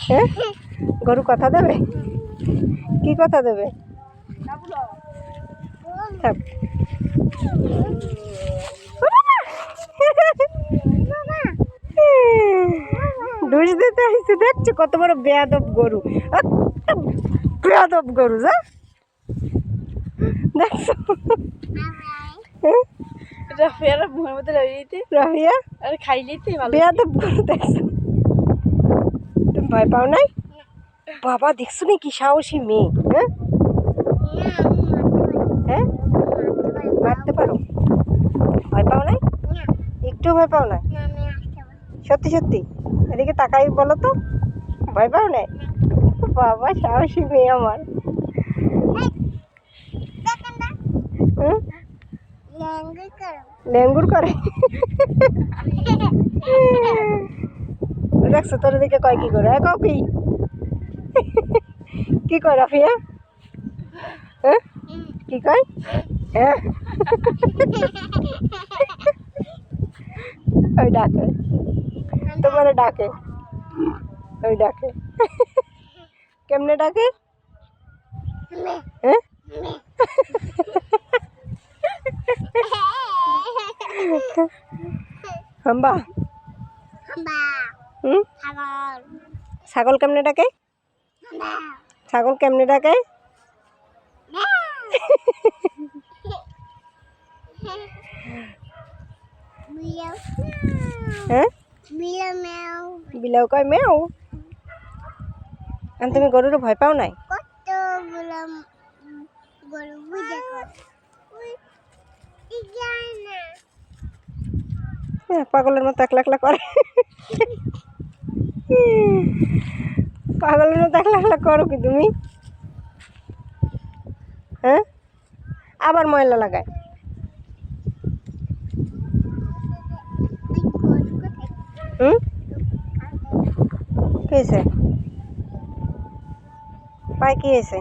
হ্যাঁ গরু কথা দেবে কি কথা দেবে থাক। ঢুস দিতে আসছে দেখছো কত বড় বেয়াদব গরু বেয়াদব গরু যা দেখছো রাফিয়ার মুখের মধ্যে লাগিয়ে রাফিয়া আর খাইলেই ভালো বেয়াদব গরু দেখছো তুমি ভয় পাও নাই বাবা দেখছো নি কি সাহসী মেয়ে হ্যাঁ হ্যাঁ মারতে পারো ভয় পাও নাই একটু ভয় পাও না সত্যি সত্যি এদিকে তাকাই বলো তো ভয় পাও না বাবা সাহসী মেয়ে আমার লেঙ্গুর করে দেখছো তোর দিকে কয় কি করে কাউ কি কয় রাফিয়া হ্যাঁ কি কয় হ্যাঁ ওই ডাকে তোমার ডাকে ওই ডাকে কেমনে ডাকে হ্যাঁ হাম্বা ছাগল কেমনে ডাকে ছাগল কেমনে ডাকে হ্যাঁ বিলাও কয় মেও তুমি গরুর ভয় পাও নাই পাগলের মতো একলা একলা করে পাগলের মতো একলা একলা করো কি তুমি হ্যাঁ আবার ময়লা লাগায় হুম কি হয়েছে পায়ে কি হয়েছে